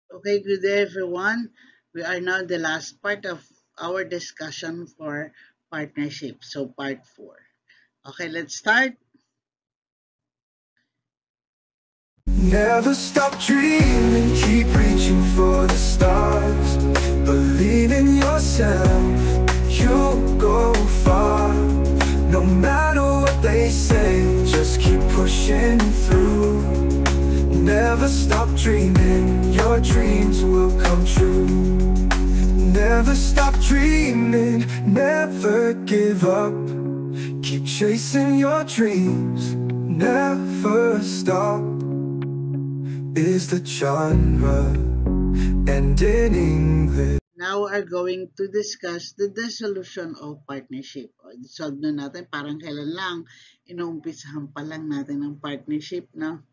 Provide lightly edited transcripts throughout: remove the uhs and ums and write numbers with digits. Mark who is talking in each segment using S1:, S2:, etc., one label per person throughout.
S1: Okay, good day everyone. We are now the last part of our discussion for partnership. So part 4. Okay, let's start.
S2: Never stop dreaming, keep reaching for the stars. Believe in yourself, you'll go far. No matter what they say, just keep pushing through. Never stop dreaming, your dreams will come true. Never stop dreaming, never give up. Keep chasing your dreams, never stop. Is the genre and in English?
S1: Now we are going to discuss the dissolution of partnership. O, solve na natin parang kailan lang inuumpisahan pa lang natin ng partnership. Now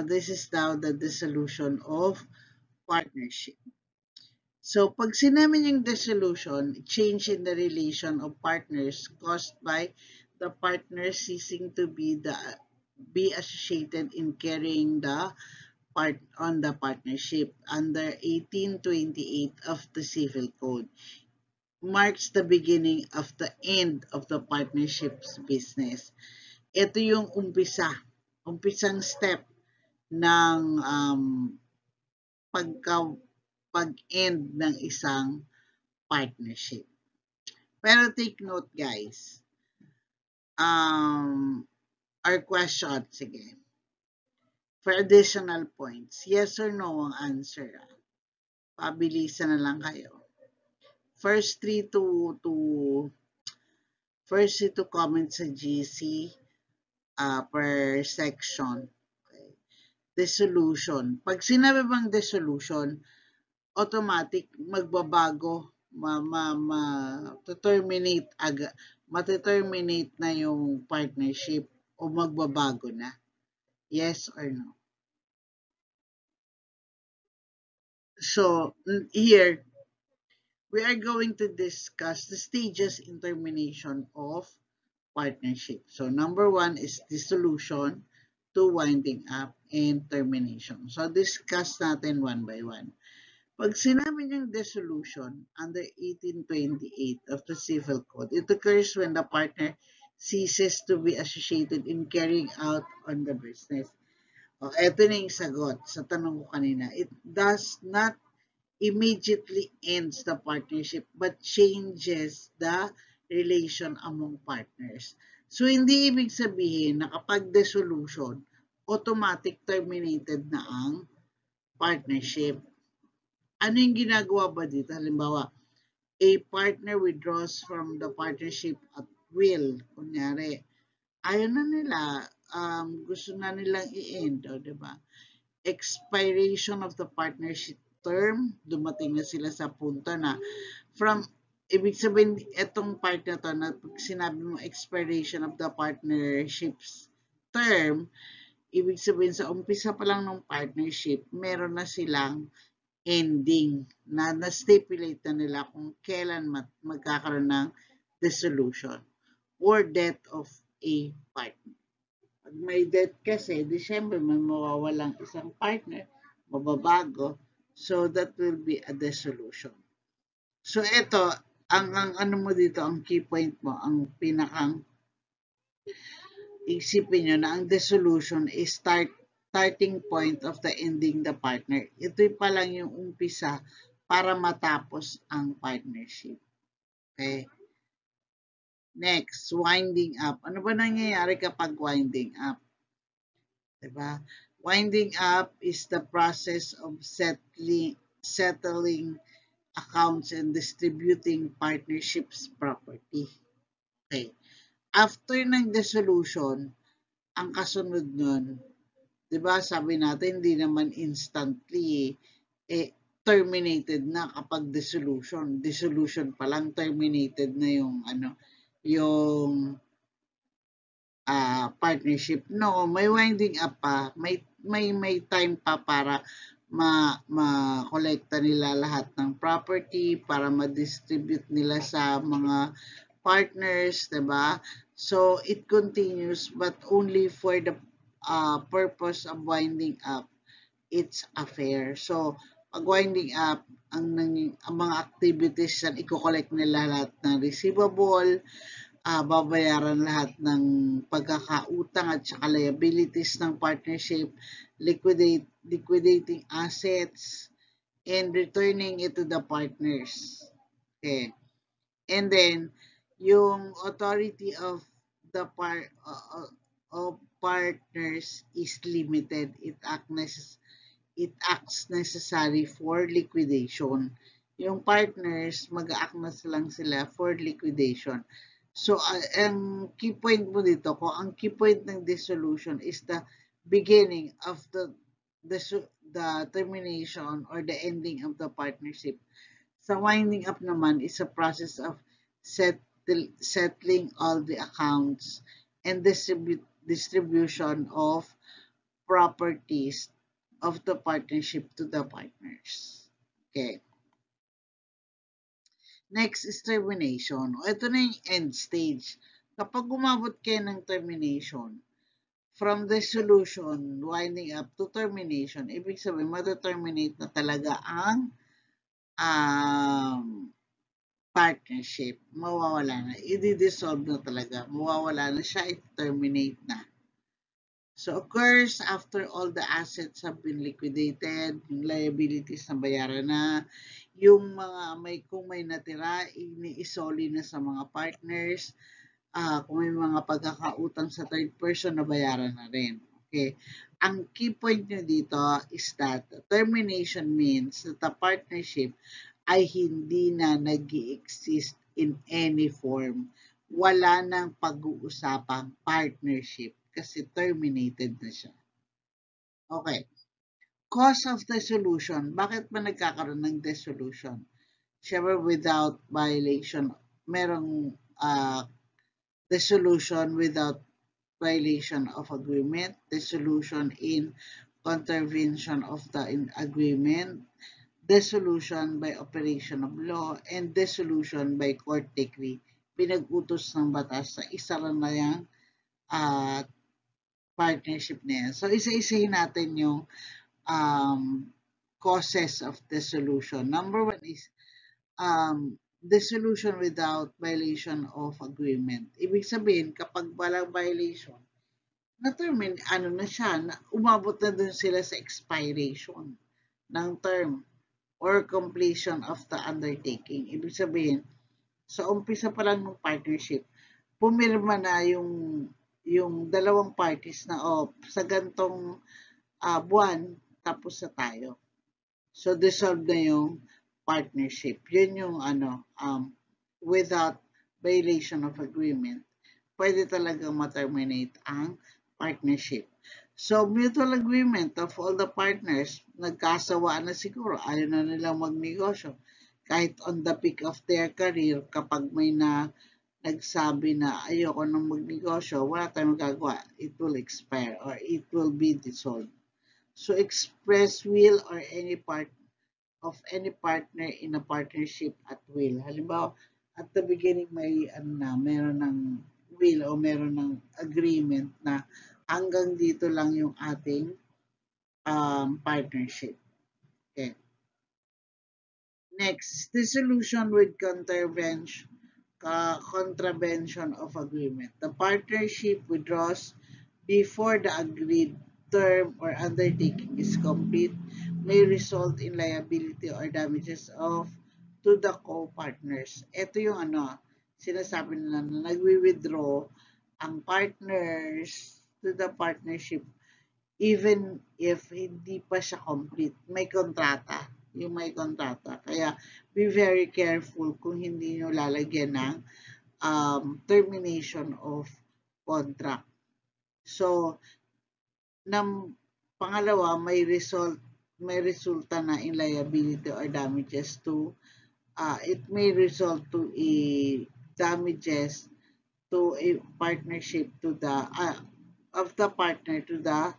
S1: this is now the dissolution of partnership. So, pag sinabi yung dissolution, change in the relation of partners caused by the partner ceasing to be associated in carrying the part on the partnership under 1828 of the Civil Code marks the beginning of the end of the partnership's business. Ito yung umpisang step ng pagka pag-end ng isang partnership. Pero take note guys, our question, sige, for additional points, yes or no ang answer. Pabilisan na lang kayo. First three to comment sa GC per section. Okay. Dissolution. Pag sinabi bang dissolution, automatic magbabago, terminate mate-terminate na yung partnership o magbabago na. Yes or no? So, here, we are going to discuss the stages in termination of partnership. So, number 1 is dissolution, 2 winding up, and termination. So, discuss natin one by one. Pag sinabi niyang dissolution under 1828 of the Civil Code, it occurs when the partner ceases to be associated in carrying out on the business. O, eto na yung sagot sa tanong ko kanina. It does not immediately ends the partnership but changes the relation among partners. So, hindi ibig sabihin na kapag dissolution, automatic terminated na ang partnership. Ano yung ginagawa ba dito? Halimbawa, a partner withdraws from the partnership at will. Kunyari, ayaw na nila, gusto na nilang i-end, diba? Expiration of the partnership term, dumating na sila sa punto na from, ibig sabihin, itong part na to, na pag sinabi mo expiration of the partnership's term, ibig sabihin sa umpisa pa lang ng partnership, meron na silang ending na na-stipulate na nila kung kailan magkakaroon ng dissolution or death of a partner. Pag may death kasi, di syempre may mawawalang isang partner, mababago, so that will be a dissolution. So ito, ang ano mo dito, ang key point mo, ang pinakang isipin nyo na ang dissolution is starting point of the ending the partner. Ito pa lang yung umpisa para matapos ang partnership. Okay? Next, winding up. Ano ba nangyayari kapag winding up? Diba? Winding up is the process of settling accounts and distributing partnerships property. Okay. After ng dissolution, ang kasunod nun, di ba sabi natin, hindi naman instantly terminated na kapag dissolution. Dissolution pa lang, terminated na yung partnership. No, may winding up pa. May time pa para ma-kolekta nila lahat ng property, para ma-distribute nila sa mga partners, diba? So, it continues but only for the purpose of winding up its affair. So, Pag winding up, ang mga activities yan, i-collect nila lahat ng receivable, babayaran lahat ng pagkakautang at saka liabilities ng partnership, liquidating assets, and returning it to the partners. Okay. And then, yung authority of the of partners is limited. It acts necessary for liquidation. Yung partners, mag-act na lang sila for liquidation. So, ang key point mo dito, kung ang key point ng dissolution is the beginning of the termination or the ending of the partnership. Sa winding up naman is a process of settling all the accounts and distribution of properties of the partnership to the partners. Okay. Next is termination. Ito na yung end stage. Kapag umabot kayo ng termination, from dissolution, winding up to termination, ibig sabihin, terminate na talaga ang partnership. Mawawala na. I-dissolve na talaga. Mawawala na siya. I-terminate na. So, occurs after all the assets have been liquidated, yung liabilities na bayaran na, yung mga kung may natira, iniisoli na sa mga partners, kung may mga pagkakautang sa third person, nabayaran na rin. Okay. Ang key point nyo dito is that termination means that the partnership ay hindi na nag-exist in any form. Wala nang pag-uusapang partnership kasi terminated na siya. Okay. Cause of dissolution. Bakit ba nagkakaroon ng dissolution? Siyempre, without violation, merong dissolution without violation of agreement, dissolution in contravention of the agreement, dissolution by operation of law, and dissolution by court decree. Pinag-utos ng batas sa isa lang na yung partnership na yan. So, isa-isahin natin yung causes of dissolution. Number one is dissolution without violation of agreement. Ibig sabihin, kapag walang violation, na siya, umabot na dun sila sa expiration ng term or completion of the undertaking. Ibig sabihin, sa umpisa pa lang ng partnership, pumirma na yung dalawang parties na sa gantong buwan tapos na tayo. So dissolve na yung partnership. Yun yung without violation of agreement, pwede talagang ma-terminate ang partnership. So mutual agreement of all the partners, nagkasawaan na siguro, ayaw na nilang magnegosyo. Kahit on the peak of their career, kapag may nagsabi na ayoko nang magnegosyo, wala tayong magagawa. It will expire or it will be dissolved. So express will or any part of any partner in a partnership at will. Halimbawa, at the beginning may meron ng will o meron ng agreement na hanggang dito lang yung ating partnership. Okay. Next, dissolution with contravention of agreement. The partnership withdraws before the agreed term or undertaking is complete, may result in liability or damages to the co-partners. Ito yung sinasabi nila na nagwi-withdraw ang partners to the partnership even if hindi pa siya complete. May kontrata. Yung may kontrata. Kaya, be very careful kung hindi nyo lalagyan ng termination of contract. So, pangalawa, may resulta na in liability or damages to, it may result to a damages to a partnership to the, of the partner to the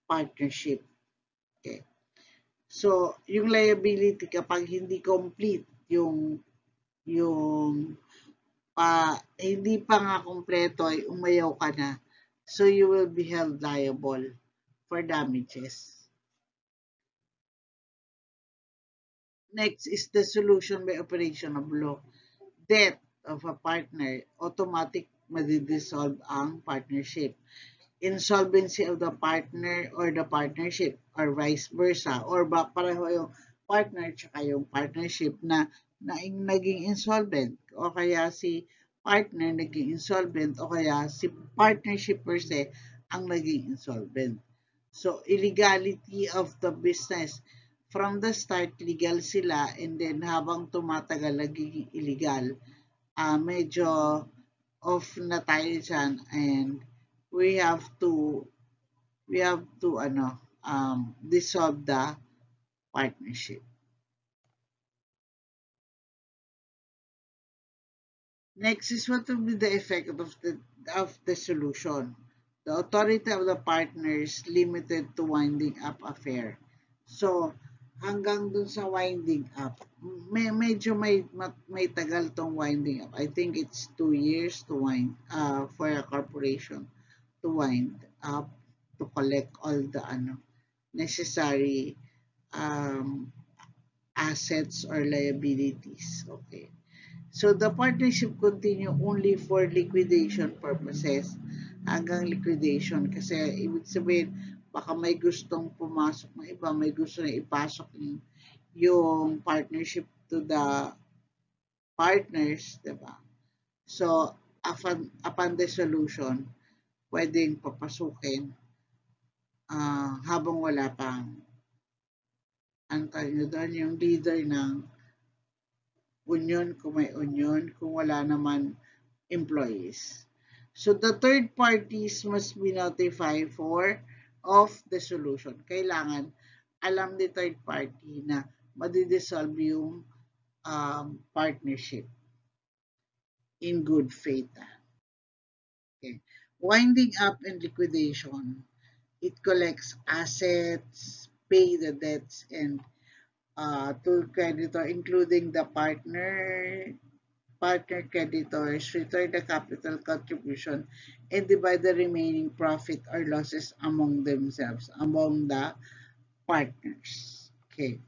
S1: partnership. Okay. So, yung liability kapag hindi complete yung hindi pa nga kompleto ay umayaw ka na. So, you will be held liable for damages. Next is the solution by operation of law. Death of a partner, automatic madidissolve ang partnership. Insolvency of the partner or the partnership or vice versa or ba pareho yung partner tsaka yung partnership na naging insolvent o kaya si partner naging insolvent o kaya si partnership per se ang naging insolvent. So, illegality of the business. From the start, legal sila and then habang tumatagal nagiging illegal. Medyo off na tayo dyan and we have to dissolve the partnership. Next is what will be the effect of the solution. The authority of the partners limited to winding up affair. So, hanggang dun sa winding up, medyo may tagal tong winding up. I think it's 2 years to wind for a corporation to wind up to collect all the necessary um, assets or liabilities. Okay. So the partnership continue only for liquidation purposes hanggang liquidation kasi ibig sabihin baka may gustong pumasok ng iba, may gusto na ipasok yung partnership to the partners, diba? So upon dissolution, pwedeng papasukin habang wala pang doon yung leader ng union kung may union, kung wala naman employees. So the third parties must be notified of the solution. Kailangan alam ni third party na madidissolve yung partnership in good faith. Okay. Winding up and liquidation. It collects assets, pay the debts, and to creditor, including the partner creditors, return the capital contribution, and divide the remaining profit or losses among themselves, among the partners. Okay.